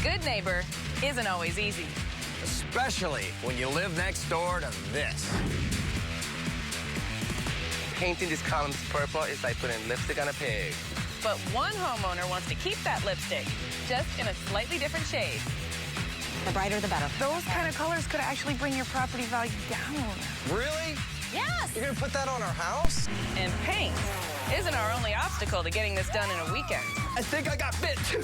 good neighbor isn't always easy. Especially when you live next door to this. Painting these columns purple is like putting lipstick on a pig. But one homeowner wants to keep that lipstick, just in a slightly different shade. The brighter, the better. Those kind of colors could actually bring your property value down. Really? Yes! You're gonna put that on our house? And paint isn't our only obstacle to getting this done in a weekend. I think I got bit too.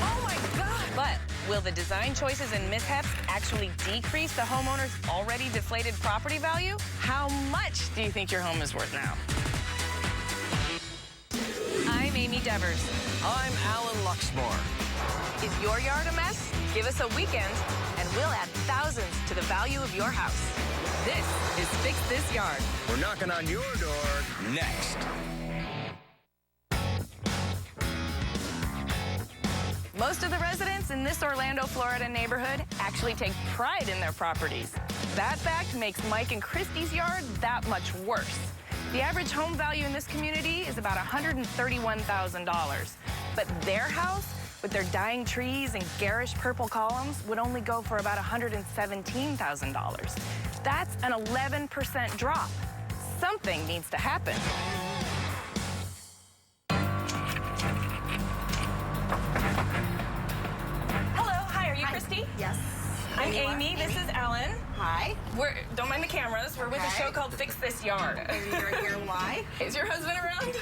Oh my God! But will the design choices and mishaps actually decrease the homeowner's already deflated property value? How much do you think your home is worth now? I'm Amy Devers. I'm Alan Luxmore. Is your yard a mess? Give us a weekend, and we'll add thousands to the value of your house. This is Fix This Yard. We're knocking on your door next. Most of the residents in this Orlando, Florida neighborhood actually take pride in their properties. That fact makes Mike and Christy's yard that much worse. The average home value in this community is about $131,000. But their house, with their dying trees and garish purple columns, would only go for about $117,000. That's an 11% drop. Something needs to happen. Hello, hi, are you Christy? Yes. I'm Amy, this is Ellen. Hi. Don't mind the cameras. We're with a show called Fix This Yard. You're here, why? Is your husband around?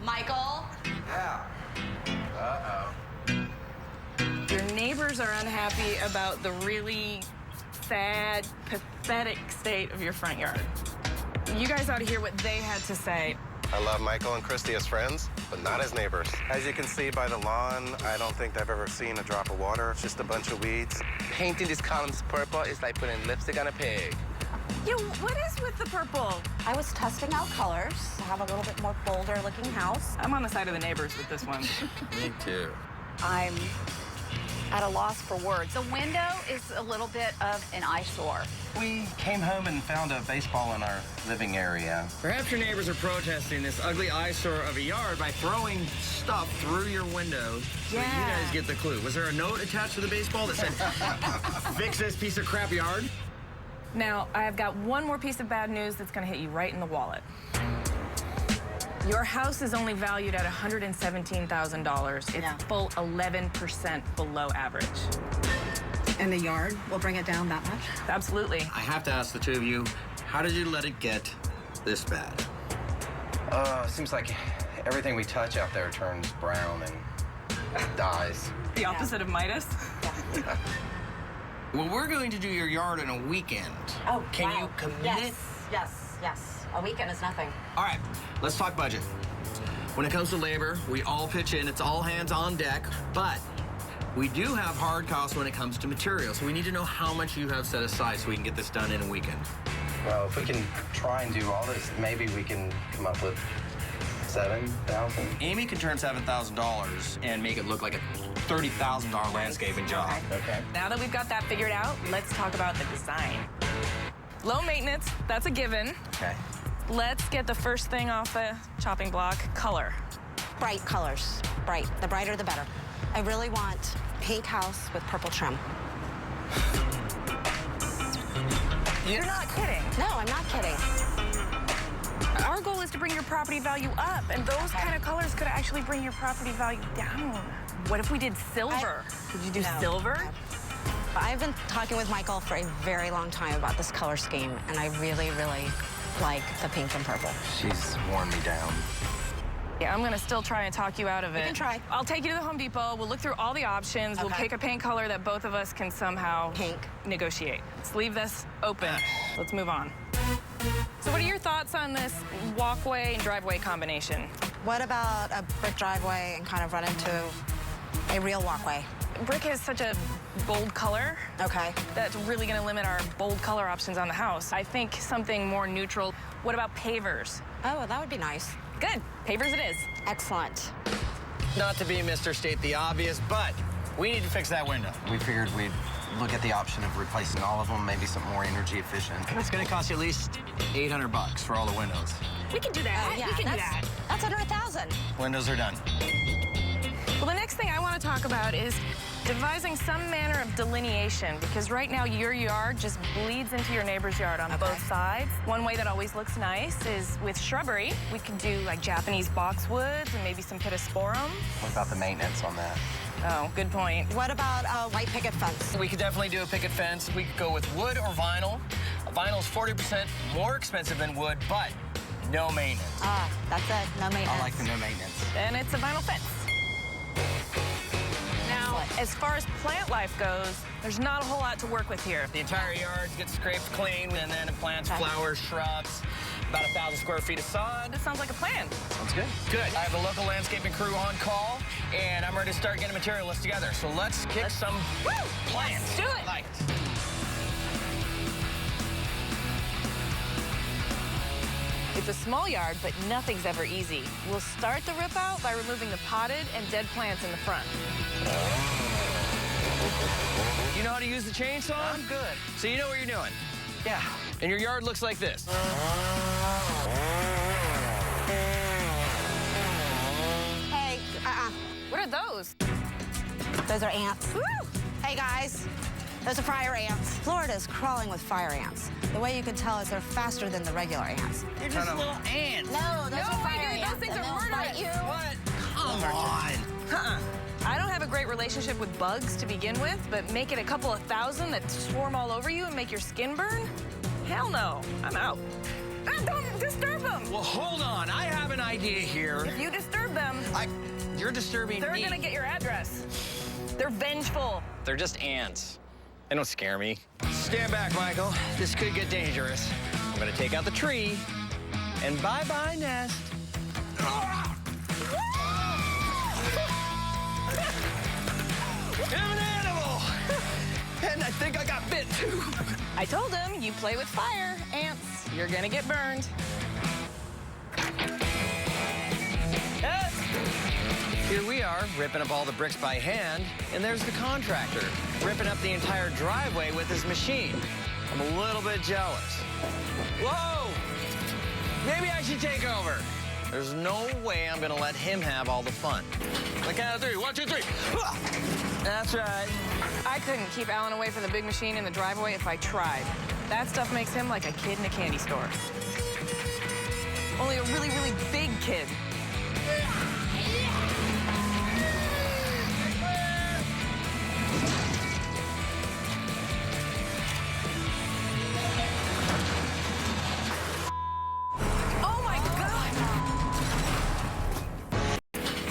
Michael? Yeah. Uh-oh. Your neighbors are unhappy about the really sad, pathetic state of your front yard. You guys ought to hear what they had to say. I love Michael and Christy as friends, but not as neighbors. As you can see by the lawn, I don't think I've ever seen a drop of water. It's just a bunch of weeds. Painting these columns purple is like putting lipstick on a pig. Yeah, what is with the purple? I was testing out colors to have a little bit more bolder looking house. I'm on the side of the neighbors with this one. Me too. I'm at a loss for words. The window is a little bit of an eyesore. We came home and found a baseball in our living area. Perhaps your neighbors are protesting this ugly eyesore of a yard by throwing stuff through your window. So you guys get the clue. Was there a note attached to the baseball that said, fix this piece of crap yard? Now, I've got one more piece of bad news that's gonna hit you right in the wallet. Your house is only valued at $117,000. It's full 11% below average. And the yard will bring it down that much? Absolutely. I have to ask the two of you, how did you let it get this bad? Seems like everything we touch out there turns brown and dies. The opposite of Midas? Well, we're going to do your yard in a weekend. Oh, Can wow. you commit? Yes. A weekend is nothing. All right, let's talk budget. When it comes to labor, we all pitch in. It's all hands on deck, but we do have hard costs when it comes to materials. So we need to know how much you have set aside so we can get this done in a weekend. Well, if we can try and do all this, maybe we can come up with $7,000. Amy can turn $7,000 and make it look like a $30,000 landscaping job. Okay. Now that we've got that figured out, let's talk about the design. Low maintenance, that's a given. Okay. Let's get the first thing off the chopping block, color. Bright colors. Bright. The brighter, the better. I really want pink house with purple trim. You're not kidding. No, I'm not kidding. Our goal is to bring your property value up, and those kind of colors could actually bring your property value down. What if we did silver? Could you do silver? I've been talking with Michael for a very long time about this color scheme, and I really, really like the pink and purple. She's worn me down. Yeah, I'm gonna still try and talk you out of it. You can try. I'll take you to the Home Depot. We'll look through all the options. We'll pick a paint color that both of us can somehow negotiate. Let's leave this open. Let's move on. So what are your thoughts on this walkway and driveway combination? What about a brick driveway and kind of run into a real walkway? Brick has such a bold color. Okay. That's really gonna limit our bold color options on the house. I think something more neutral. What about pavers? Oh, that would be nice. Good, pavers it is. Excellent. Not to be Mr. State the Obvious, but we need to fix that window. We figured we'd look at the option of replacing all of them, maybe something more energy efficient. It's gonna cost you at least $800 for all the windows. We can do that. Yeah, we can do that. That's under $1,000. Windows are done. Well, the next thing I want to talk about is devising some manner of delineation, because right now your yard just bleeds into your neighbor's yard on both sides. One way that always looks nice is with shrubbery. We could do like Japanese boxwoods and maybe some pittosporum. What about the maintenance on that? Oh, good point. What about a white picket fence? We could definitely do a picket fence. We could go with wood or vinyl. Vinyl is 40% more expensive than wood, but no maintenance. Ah, that's it. No maintenance. I like the no maintenance. And it's a vinyl fence. Now, as far as plant life goes, there's not a whole lot to work with here. The entire yard gets scraped clean, and then it plants flowers, shrubs, about 1,000 square feet of sod. That sounds like a plan. Sounds good. Good. I have a local landscaping crew on call, and I'm ready to start getting material lists together. So let's kick some plants. Do it. Like. It's a small yard, but nothing's ever easy. We'll start the rip out by removing the potted and dead plants in the front. You know how to use the chainsaw? I'm good. So you know what you're doing. Yeah. And your yard looks like this. Hey, What are those? those are ants. Woo! Hey, guys. Those are fire ants. Florida's crawling with fire ants. The way you can tell is they're faster than the regular ants. You're just little ants. No, those are fire dude, ants. those things and are they'll murderous. bite you. What? Come on. I don't have a great relationship with bugs to begin with, but make it a couple of thousand that swarm all over you and make your skin burn? Hell no. I'm out. Don't disturb them. Well, hold on. I have an idea here. If you disturb them, You're disturbing they're me. gonna get your address. They're vengeful. They're just ants. They don't scare me. Stand back, Michael. This could get dangerous. I'm gonna take out the tree, and bye-bye, nest. I'm an animal! And I think I got bit, too. I told him, you play with fire, ants, you're gonna get burned. Here we are, ripping up all the bricks by hand, and there's the contractor, ripping up the entire driveway with his machine. I'm a little bit jealous. Whoa! Maybe I should take over. There's no way I'm gonna let him have all the fun. On the count of three. 1, 2, 3. That's right. I couldn't keep Alan away from the big machine in the driveway if I tried. That stuff makes him like a kid in a candy store. Only a really, really big kid. Oh my God!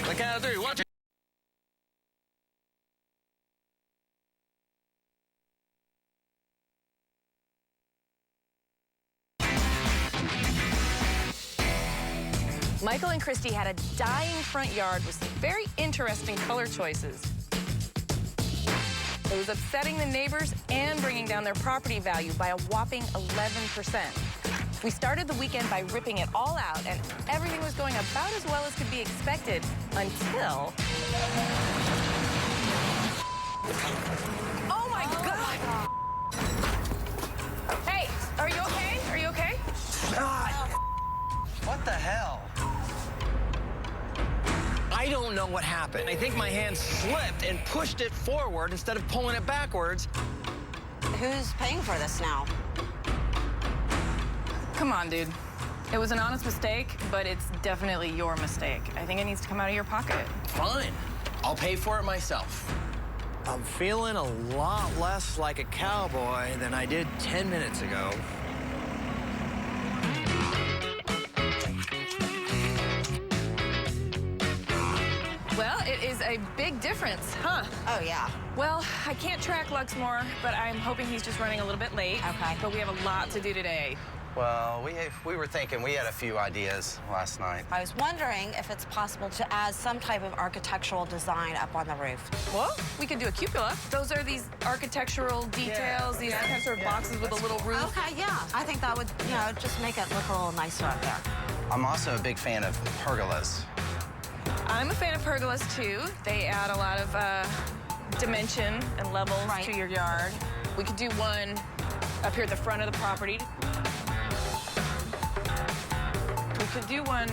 On the count of three. 1, 2. Michael and Christy had a dying front yard with some very interesting color choices. It was upsetting the neighbors and bringing down their property value by a whopping 11%. We started the weekend by ripping it all out, and everything was going about as well as could be expected until... Oh my God! Hey, are you okay? Are you okay? What the hell? I don't know what happened. I think my hand slipped and pushed it forward instead of pulling it backwards. Who's paying for this now? Come on, dude. It was an honest mistake, but it's definitely your mistake. I think it needs to come out of your pocket. Fine. I'll pay for it myself. I'm feeling a lot less like a cowboy than I did 10 minutes ago. Well, it is a big difference, huh? Oh, yeah. Well, I can't track Luxmore, but I'm hoping he's just running a little bit late. Okay. But we have a lot to do today. Well, we were thinking, we had a few ideas last night. I was wondering if it's possible to add some type of architectural design up on the roof. Well, we could do a cupola. Those are these architectural details, these kind of sort of boxes with a little roof. Okay, yeah. I think that would, just make it look a little nicer up there. I'm also a big fan of pergolas. I'm a fan of pergolas, too. They add a lot of dimension and levels Right. to your yard. We could do one up here at the front of the property. We could do one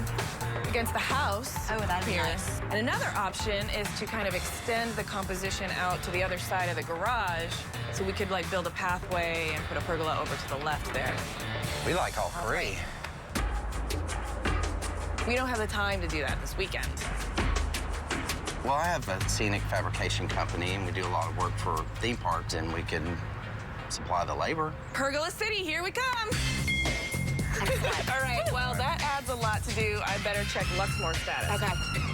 against the house. Oh, that'd be here. nice. And another option is to kind of extend the composition out to the other side of the garage, so we could like build a pathway and put a pergola over to the left there. We like all three. We don't have the time to do that this weekend. Well, I have a scenic fabrication company, and we do a lot of work for theme parks, and we can supply the labor. Pergola City, here we come. All right, well, that adds a lot to do. I better check Luxmore status. Okay.